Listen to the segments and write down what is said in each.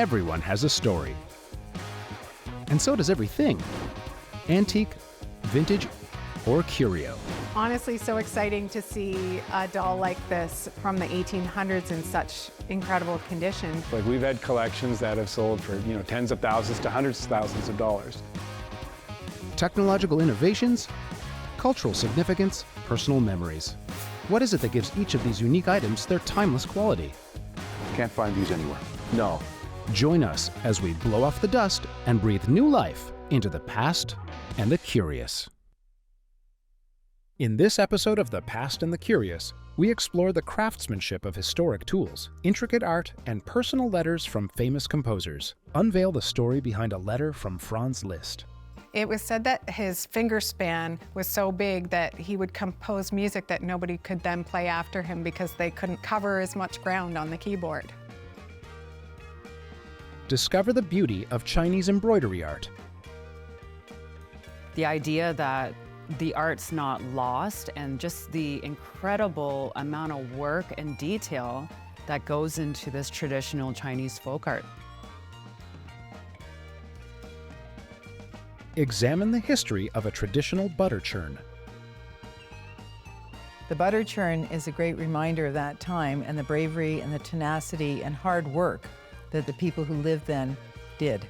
Everyone has a story. And so does everything. Antique, vintage, or curio. Honestly, so exciting to see a doll like this from the 1800s in such incredible condition. Like, we've had collections that have sold for, tens of thousands to hundreds of thousands of dollars. Technological innovations, cultural significance, personal memories. What is it that gives each of these unique items their timeless quality? Can't find these anywhere. No. Join us as we blow off the dust and breathe new life into the past and the curious. In this episode of The Past and the Curious, we explore the craftsmanship of historic tools, intricate art, and personal letters from famous composers. Unveil the story behind a letter from Franz Liszt. It was said that his finger span was so big that he would compose music that nobody could then play after him because they couldn't cover as much ground on the keyboard. Discover the beauty of Chinese embroidery art. The idea that the art's not lost and just the incredible amount of work and detail that goes into this traditional Chinese folk art. Examine the history of a traditional butter churn. The butter churn is a great reminder of that time and the bravery and the tenacity and hard work that the people who lived then did.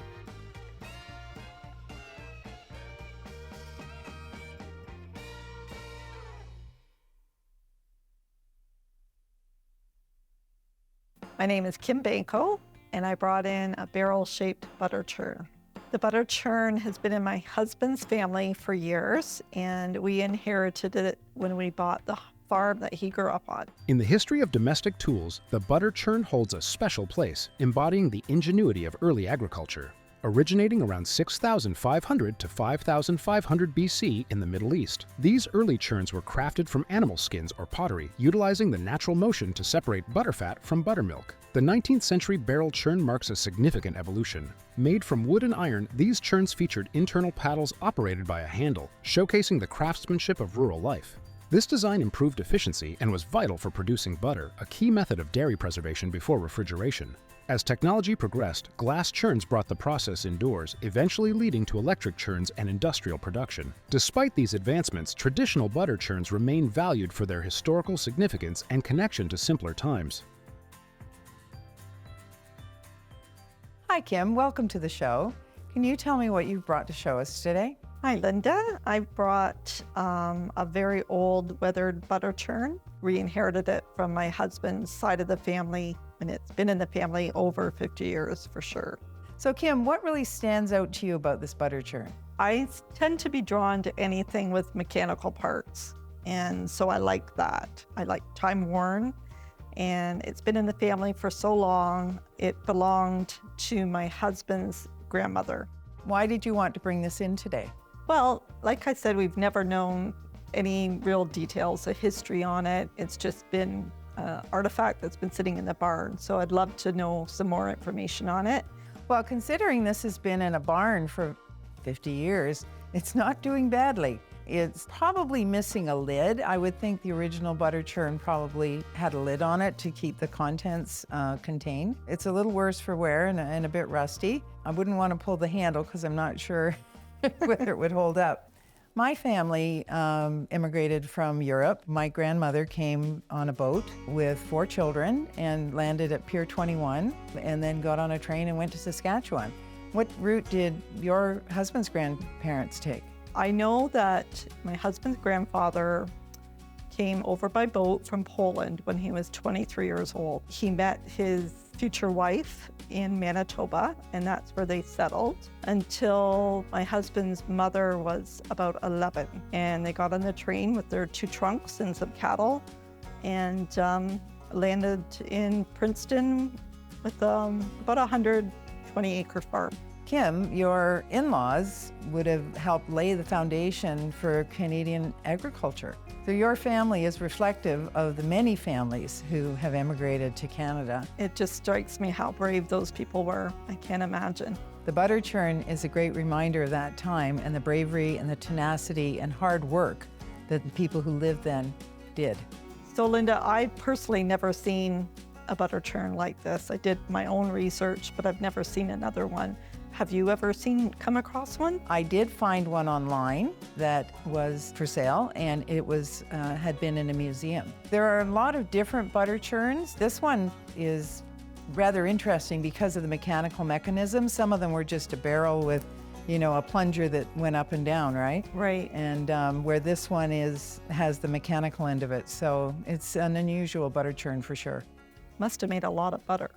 My name is Kim Banco, and I brought in a barrel-shaped butter churn. The butter churn has been in my husband's family for years, and we inherited it when we bought the farm that he grew up on. In the history of domestic tools, the butter churn holds a special place, embodying the ingenuity of early agriculture. Originating around 6,500 to 5,500 BC in the Middle East, these early churns were crafted from animal skins or pottery, utilizing the natural motion to separate butterfat from buttermilk. The 19th century barrel churn marks a significant evolution. Made from wood and iron, these churns featured internal paddles operated by a handle, showcasing the craftsmanship of rural life. This design improved efficiency and was vital for producing butter, a key method of dairy preservation before refrigeration. As technology progressed, glass churns brought the process indoors, eventually leading to electric churns and industrial production. Despite these advancements, traditional butter churns remain valued for their historical significance and connection to simpler times. Hi, Kim. Welcome to the show. Can you tell me what you've brought to show us today? Hi, Linda. I brought a very old weathered butter churn. We inherited it from my husband's side of the family, and it's been in the family over 50 years for sure. So, Kim, what really stands out to you about this butter churn? I tend to be drawn to anything with mechanical parts, and so I like that. I like time worn, and it's been in the family for so long. It belonged to my husband's grandmother. Why did you want to bring this in today? Well, like I said, we've never known any real details, a history on it. It's just been an artifact that's been sitting in the barn. So I'd love to know some more information on it. Well, considering this has been in a barn for 50 years, it's not doing badly. It's probably missing a lid. I would think the original butter churn probably had a lid on it to keep the contents contained. It's a little worse for wear and a bit rusty. I wouldn't want to pull the handle because I'm not sure whether it would hold up. My family immigrated from Europe. My grandmother came on a boat with 4 children and landed at Pier 21 and then got on a train and went to Saskatchewan. What route did your husband's grandparents take? I know that my husband's grandfather came over by boat from Poland when he was 23 years old. He met his future wife in Manitoba, and that's where they settled until my husband's mother was about 11. And they got on the train with their 2 trunks and some cattle and landed in Princeton with about a 120-acre farm. Kim, your in-laws would have helped lay the foundation for Canadian agriculture. So your family is reflective of the many families who have emigrated to Canada. It just strikes me how brave those people were. I can't imagine. The butter churn is a great reminder of that time and the bravery and the tenacity and hard work that the people who lived then did. So Linda, I've personally never seen a butter churn like this. I did my own research, but I've never seen another one. Have you ever come across one? I did find one online that was for sale, and it was had been in a museum. There are a lot of different butter churns. This one is rather interesting because of the mechanical mechanism. Some of them were just a barrel with, you know, a plunger that went up and down, right? Right. And where this one has the mechanical end of it. So it's an unusual butter churn for sure. Must have made a lot of butter.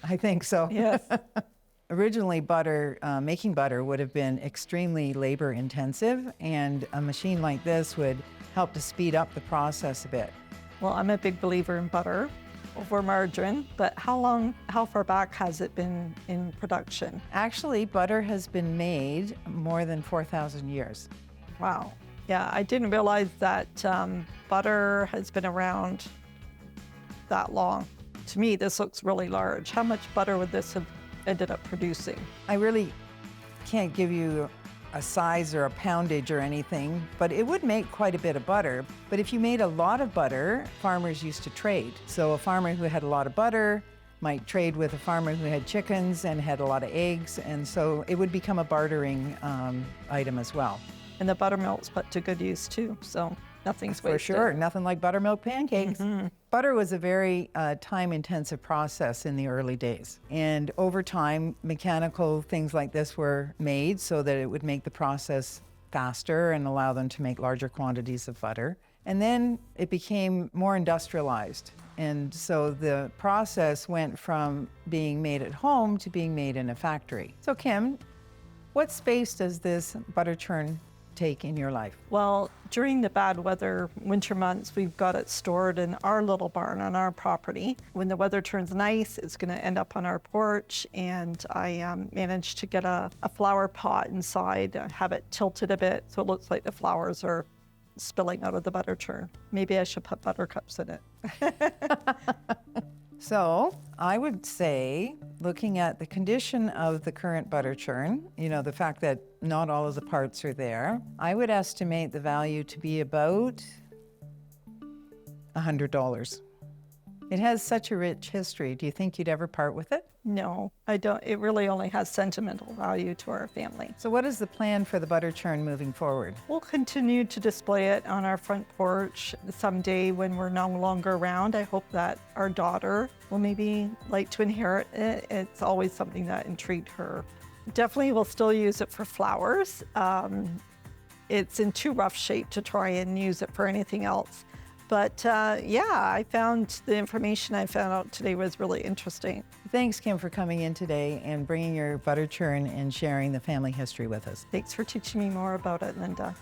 I think so. Yes. Originally, making butter would have been extremely labor intensive, and a machine like this would help to speed up the process a bit. Well, I'm a big believer in butter over margarine, but how far back has it been in production? Actually, butter has been made more than 4,000 years. Wow. Yeah, I didn't realize that butter has been around that long. To me, this looks really large. How much butter would this have ended up producing? I really can't give you a size or a poundage or anything, but it would make quite a bit of butter. But if you made a lot of butter, farmers used to trade. So a farmer who had a lot of butter might trade with a farmer who had chickens and had a lot of eggs, and so it would become a bartering item as well. And the buttermilk's put to good use too, so nothing's wasted. For sure, nothing like buttermilk pancakes. Butter was a very time-intensive process in the early days. And over time, mechanical things like this were made so that it would make the process faster and allow them to make larger quantities of butter. And then it became more industrialized. And so the process went from being made at home to being made in a factory. So Kim, what space does this butter churn take in your life? Well, during the bad weather, winter months, we've got it stored in our little barn on our property. When the weather turns nice, it's going to end up on our porch, and I managed to get a flower pot inside, have it tilted a bit so it looks like the flowers are spilling out of the butter churn. Maybe I should put buttercups in it. So I would say, looking at the condition of the current butter churn, you know, the fact that not all of the parts are there, I would estimate the value to be about $100. It has such a rich history. Do you think you'd ever part with it? No, I don't. It really only has sentimental value to our family. So what is the plan for the butter churn moving forward? We'll continue to display it on our front porch. Someday when we're no longer around, I hope that our daughter will maybe like to inherit it. It's always something that intrigued her. Definitely we'll still use it for flowers. It's in too rough shape to try and use it for anything else. But yeah, I found the information I found out today was really interesting. Thanks, Kim, for coming in today and bringing your butter churn and sharing the family history with us. Thanks for teaching me more about it, Linda.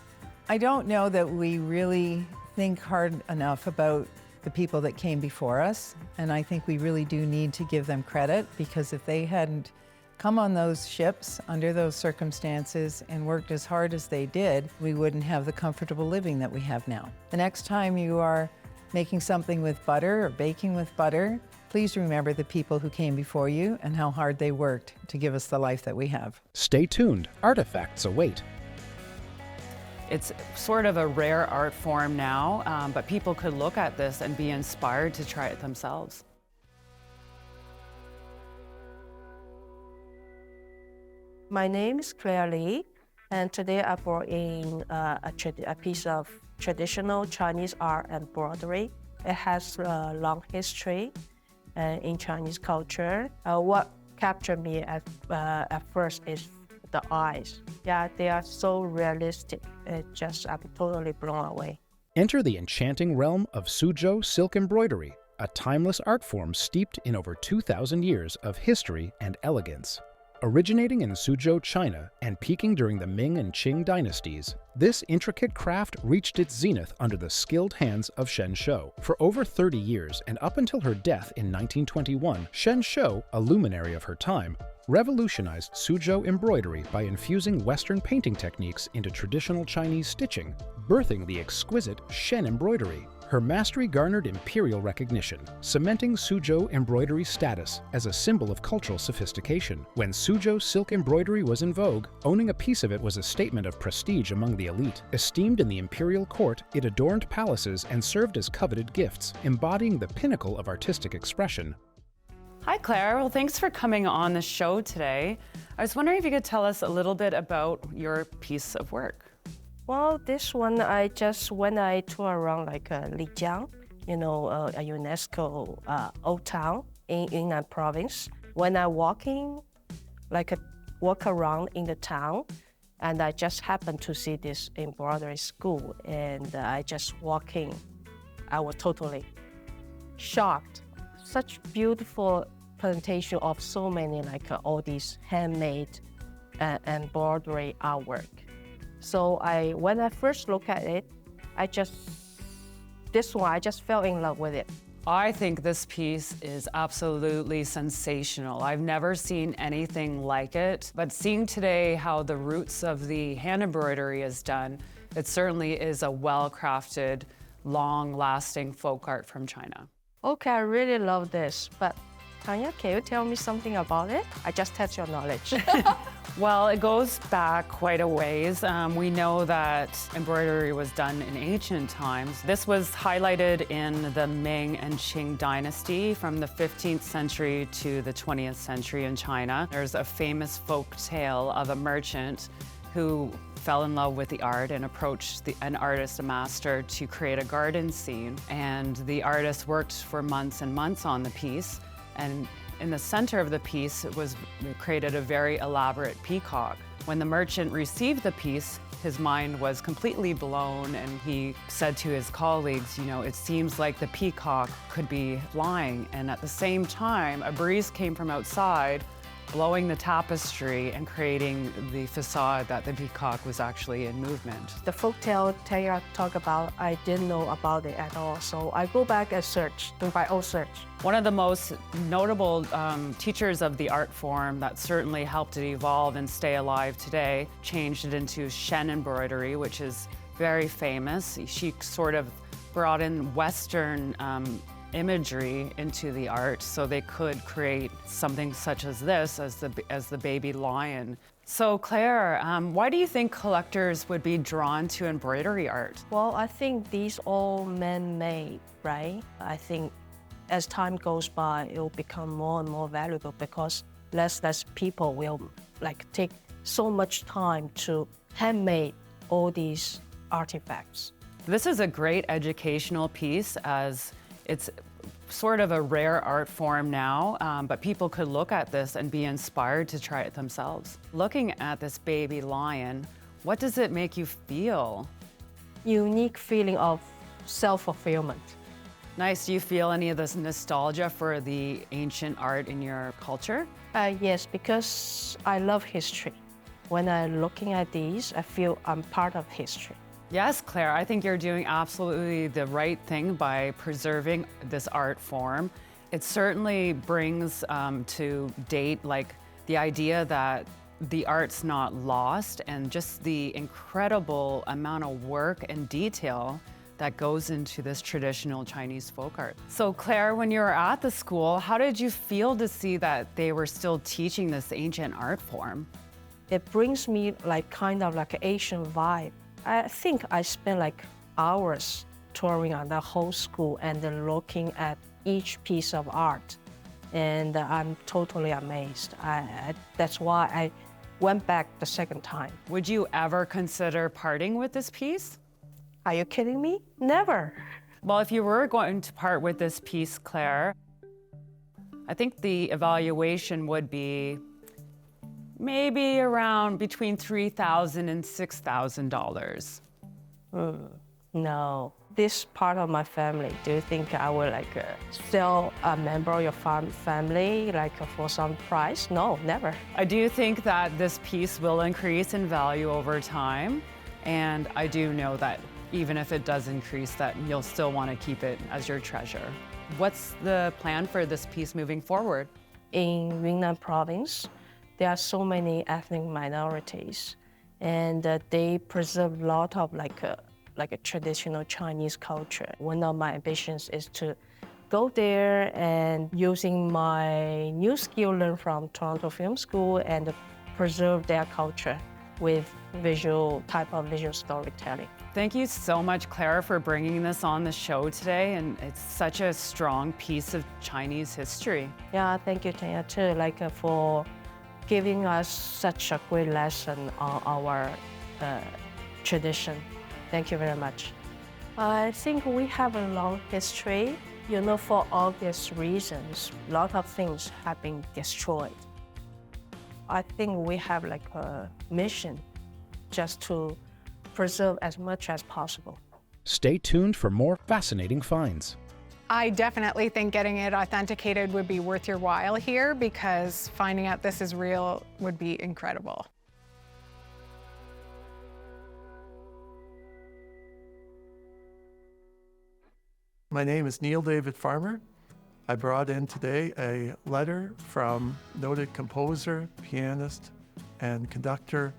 I don't know that we really think hard enough about the people that came before us, and I think we really do need to give them credit, because if they hadn't come on those ships under those circumstances and worked as hard as they did, we wouldn't have the comfortable living that we have now. The next time you are making something with butter or baking with butter, please remember the people who came before you and how hard they worked to give us the life that we have. Stay tuned. Artifacts await. It's sort of a rare art form now, but people could look at this and be inspired to try it themselves. My name is Clerisy, and today I brought in a piece of traditional Chinese art embroidery. It has a long history in Chinese culture. What captured me at first is the eyes. Yeah, they are so realistic. I'm totally blown away. Enter the enchanting realm of Suzhou silk embroidery, a timeless art form steeped in over 2,000 years of history and elegance. Originating in Suzhou, China, and peaking during the Ming and Qing dynasties, this intricate craft reached its zenith under the skilled hands of Shen Shou. For over 30 years, and up until her death in 1921, Shen Shou, a luminary of her time, revolutionized Suzhou embroidery by infusing Western painting techniques into traditional Chinese stitching, birthing the exquisite Shen embroidery. Her mastery garnered imperial recognition, cementing Suzhou embroidery's status as a symbol of cultural sophistication. When Suzhou silk embroidery was in vogue, owning a piece of it was a statement of prestige among the elite. Esteemed in the imperial court, it adorned palaces and served as coveted gifts, embodying the pinnacle of artistic expression. Hi, Claire. Well, thanks for coming on the show today. I was wondering if you could tell us a little bit about your piece of work. Well, this one, when I tour around like Lijiang, a UNESCO old town in Yunnan province. When I walk around in the town, and I just happened to see this embroidery school, and I just walk in. I was totally shocked. Such beautiful presentation of so many all these handmade embroidery artwork. So when I first look at it, I just fell in love with it. I think this piece is absolutely sensational. I've never seen anything like it, but seeing today how the roots of the hand embroidery is done, it certainly is a well-crafted, long-lasting folk art from China. Okay, I really love this, but Tanya, can you tell me something about it? I just test your knowledge. Well, it goes back quite a ways. We know that embroidery was done in ancient times. This was highlighted in the Ming and Qing dynasty from the 15th century to the 20th century in China. There's a famous folk tale of a merchant who fell in love with the art and approached an artist, a master, to create a garden scene. And the artist worked for months and months on the piece. And in the center of the piece, it created a very elaborate peacock. When the merchant received the piece, his mind was completely blown, and he said to his colleagues, it seems like the peacock could be flying. And at the same time, a breeze came from outside, blowing the tapestry and creating the facade that the peacock was actually in movement. The folktale Tanya talked about, I didn't know about it at all, so I go back and do my own search. One of the most notable teachers of the art form that certainly helped it evolve and stay alive today changed it into Shen embroidery, which is very famous. She sort of brought in Western imagery into the art so they could create something such as this, as the baby lion. So Claire, why do you think collectors would be drawn to embroidery art? Well, I think these all man-made, right? I think as time goes by, it will become more and more valuable because less people will take so much time to handmade all these artifacts. This is a great educational piece, as it's sort of a rare art form now, but people could look at this and be inspired to try it themselves. Looking at this baby lion, what does it make you feel? Unique feeling of self-fulfillment. Nice. Do you feel any of this nostalgia for the ancient art in your culture? Yes, because I love history. When I'm looking at these, I feel I'm part of history. Yes, Claire, I think you're doing absolutely the right thing by preserving this art form. It certainly brings to date the idea that the art's not lost, and just the incredible amount of work and detail that goes into this traditional Chinese folk art. So Claire, when you were at the school, how did you feel to see that they were still teaching this ancient art form? It brings me kind of an Asian vibe. I think I spent hours touring on the whole school and then looking at each piece of art. And I'm totally amazed. That's why I went back the second time. Would you ever consider parting with this piece? Are you kidding me? Never. Well, if you were going to part with this piece, Claire, I think the evaluation would be maybe around between $3,000 and $6,000. No. This part of my family, do you think I would sell a member of your family for some price? No, never. I do think that this piece will increase in value over time, and I do know that even if it does increase, that you'll still want to keep it as your treasure. What's the plan for this piece moving forward? In Yunnan province, there are so many ethnic minorities, and they preserve a lot of like a traditional Chinese culture. One of my ambitions is to go there and using my new skill learned from Toronto Film School and preserve their culture with visual storytelling. Thank you so much, Clara, for bringing this on the show today, and it's such a strong piece of Chinese history. Yeah, thank you, Tanya, too, for giving us such a great lesson on our tradition. Thank you very much. I think we have a long history. For obvious reasons, a lot of things have been destroyed. I think we have a mission just to preserve as much as possible. Stay tuned for more fascinating finds. I definitely think getting it authenticated would be worth your while here, because finding out this is real would be incredible. My name is Neil David Farmer. I brought in today a letter from noted composer, pianist, and conductor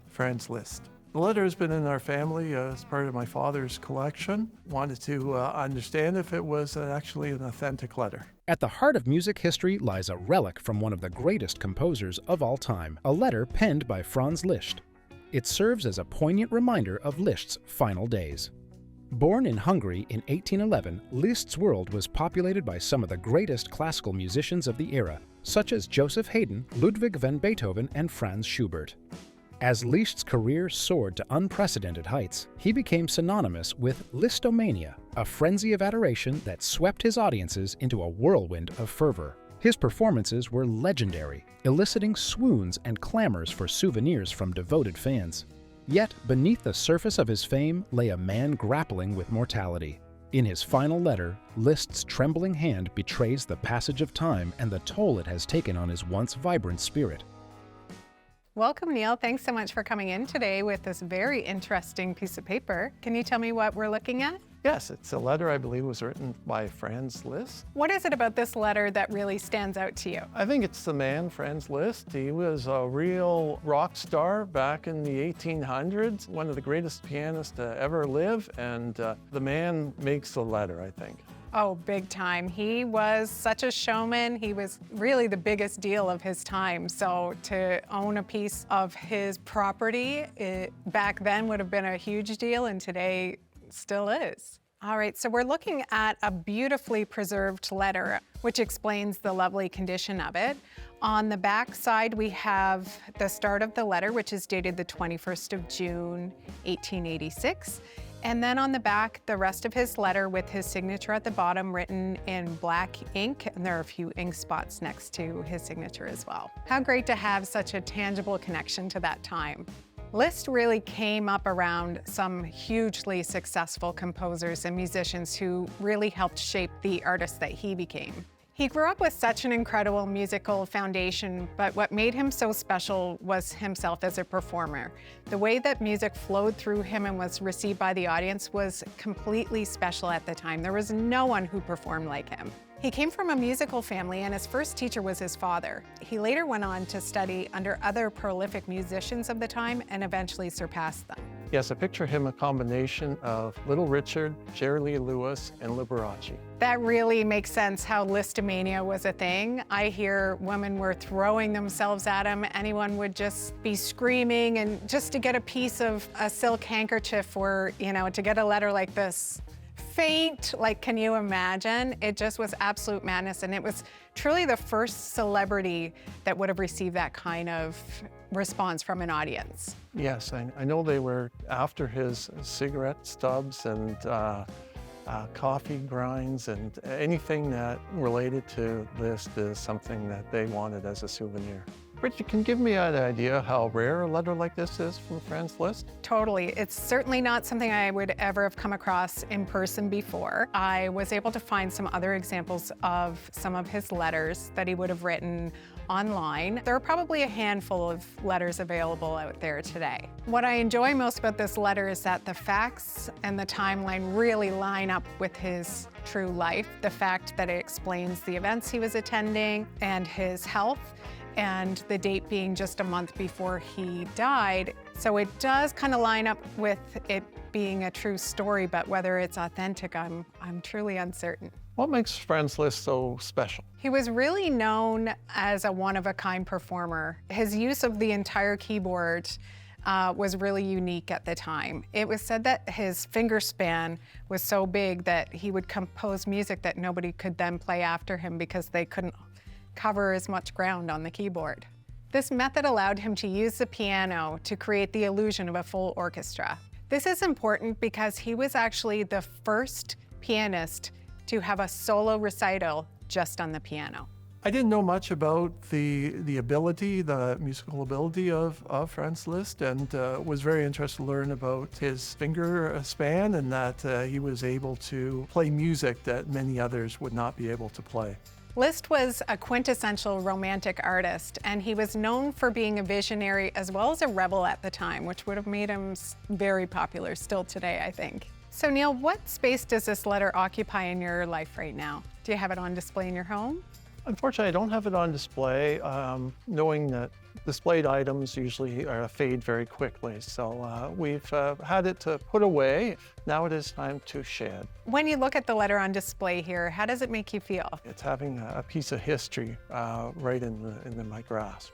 Franz Liszt. The letter has been in our family as part of my father's collection. Wanted to understand if it was actually an authentic letter. At the heart of music history lies a relic from one of the greatest composers of all time, a letter penned by Franz Liszt. It serves as a poignant reminder of Liszt's final days. Born in Hungary in 1811, Liszt's world was populated by some of the greatest classical musicians of the era, such as Joseph Haydn, Ludwig van Beethoven, and Franz Schubert. As Liszt's career soared to unprecedented heights, he became synonymous with Lisztomania, a frenzy of adoration that swept his audiences into a whirlwind of fervor. His performances were legendary, eliciting swoons and clamors for souvenirs from devoted fans. Yet, beneath the surface of his fame lay a man grappling with mortality. In his final letter, Liszt's trembling hand betrays the passage of time and the toll it has taken on his once vibrant spirit. Welcome, Neil. Thanks so much for coming in today with this very interesting piece of paper. Can you tell me what we're looking at? Yes, it's a letter I believe was written by Franz Liszt. What is it about this letter that really stands out to you? I think it's the man, Franz Liszt. He was a real rock star back in the 1800s, one of the greatest pianists to ever live, and the man makes the letter, I think. Oh, big time. He was such a showman. He was really the biggest deal of his time. So to own a piece of his property back then would have been a huge deal, and today still is. All right, so we're looking at a beautifully preserved letter, which explains the lovely condition of it. On the back side, we have the start of the letter, which is dated the 21st of June, 1886. And then on the back, the rest of his letter with his signature at the bottom written in black ink, and there are a few ink spots next to his signature as well. How great to have such a tangible connection to that time. Liszt really came up around some hugely successful composers and musicians who really helped shape the artist that he became. He grew up with such an incredible musical foundation, but what made him so special was himself as a performer. The way that music flowed through him and was received by the audience was completely special at the time. There was no one who performed like him. He came from a musical family, and his first teacher was his father. He later went on to study under other prolific musicians of the time and eventually surpassed them. Yes, I picture him a combination of Little Richard, Jerry Lee Lewis, and Liberace. That really makes sense how Lisztomania was a thing. I hear women were throwing themselves at him. Anyone would just be screaming, and just to get a piece of a silk handkerchief or, to get a letter like this, faint, can you imagine? It just was absolute madness, and it was truly the first celebrity that would have received that kind of response from an audience. Yes, I know they were after his cigarette stubs and coffee grinds, and anything that related to Liszt is something that they wanted as a souvenir. Bridget, can you give me an idea how rare a letter like this is from Franz Liszt? Totally. It's certainly not something I would ever have come across in person before. I was able to find some other examples of some of his letters that he would have written online. There are probably a handful of letters available out there today. What I enjoy most about this letter is that the facts and the timeline really line up with his true life. The fact that it explains the events he was attending and his health, and the date being just a month before he died. So it does kind of line up with it being a true story, but whether it's authentic, I'm truly uncertain. What makes Franz Liszt so special? He was really known as a one-of-a-kind performer. His use of the entire keyboard was really unique at the time. It was said that his finger span was so big that he would compose music that nobody could then play after him because they couldn't cover as much ground on the keyboard. This method allowed him to use the piano to create the illusion of a full orchestra. This is important because he was actually the first pianist to have a solo recital just on the piano. I didn't know much about the musical ability of Franz Liszt, and was very interested to learn about his finger span and that he was able to play music that many others would not be able to play. Liszt was a quintessential romantic artist, and he was known for being a visionary as well as a rebel at the time, which would have made him very popular still today, I think. So Neil, what space does this letter occupy in your life right now? Do you have it on display in your home? Unfortunately, I don't have it on display, knowing that displayed items usually fade very quickly. So we've had it to put away. Now it is time to shed. When you look at the letter on display here, how does it make you feel? It's having a piece of history right in my grasp.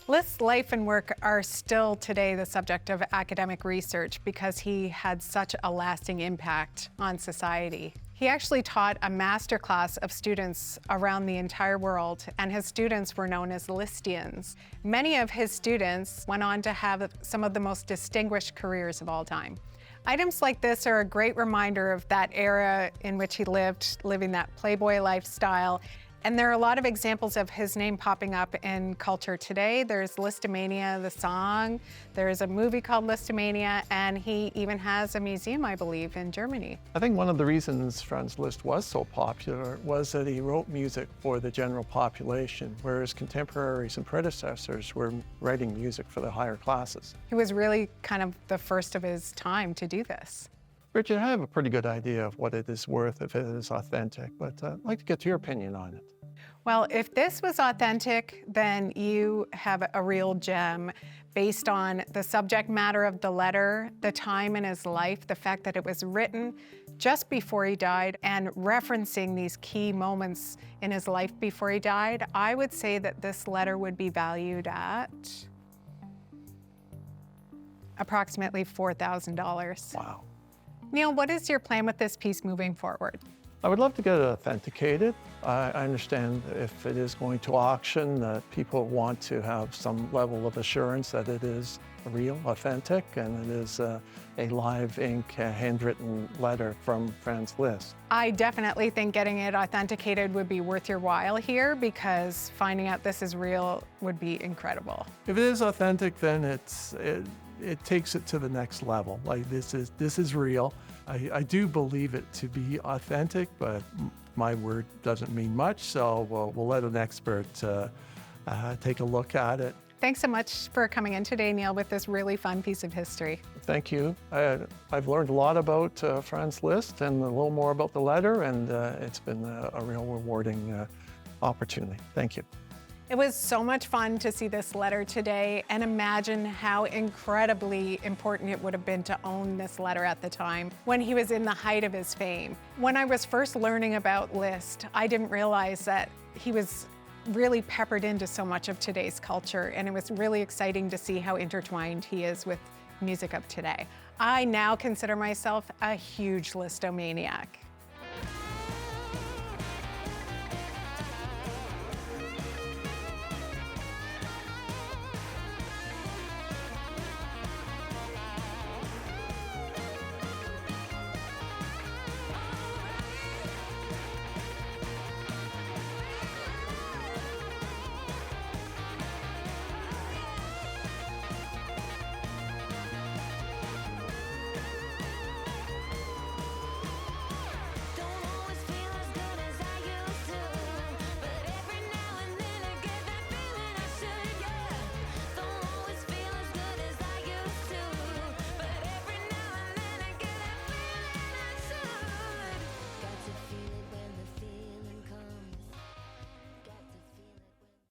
Liszt's life and work are still today the subject of academic research because he had such a lasting impact on society. He actually taught a master class of students around the entire world, and his students were known as Lisztians. Many of his students went on to have some of the most distinguished careers of all time. Items like this are a great reminder of that era in which he lived, living that playboy lifestyle. And there are a lot of examples of his name popping up in culture today. There's Listomania, the song. There's a movie called Listomania, and he even has a museum, I believe, in Germany. I think one of the reasons Franz Liszt was so popular was that he wrote music for the general population, whereas contemporaries and predecessors were writing music for the higher classes. He was really kind of the first of his time to do this. Richard, I have a pretty good idea of what it is worth if it is authentic, but I'd like to get your opinion on it. Well, if this was authentic, then you have a real gem based on the subject matter of the letter, the time in his life, the fact that it was written just before he died and referencing these key moments in his life before he died. I would say that this letter would be valued at approximately $4,000. Wow. Neil, what is your plan with this piece moving forward? I would love to get it authenticated. I understand if it is going to auction that people want to have some level of assurance that it is real, authentic, and it is a live ink, handwritten letter from Franz Liszt. I definitely think getting it authenticated would be worth your while here because finding out this is real would be incredible. If it is authentic, then it takes it to the next level. Like this is real. I do believe it to be authentic, but my word doesn't mean much, so we'll let an expert take a look at it. Thanks so much for coming in today, Neil, with this really fun piece of history. Thank you. I've learned a lot about Franz Liszt and a little more about the letter, and it's been a real rewarding opportunity. Thank you. It was so much fun to see this letter today and imagine how incredibly important it would have been to own this letter at the time when he was in the height of his fame. When I was first learning about Liszt, I didn't realize that he was really peppered into so much of today's culture, and it was really exciting to see how intertwined he is with music of today. I now consider myself a huge Listomaniac.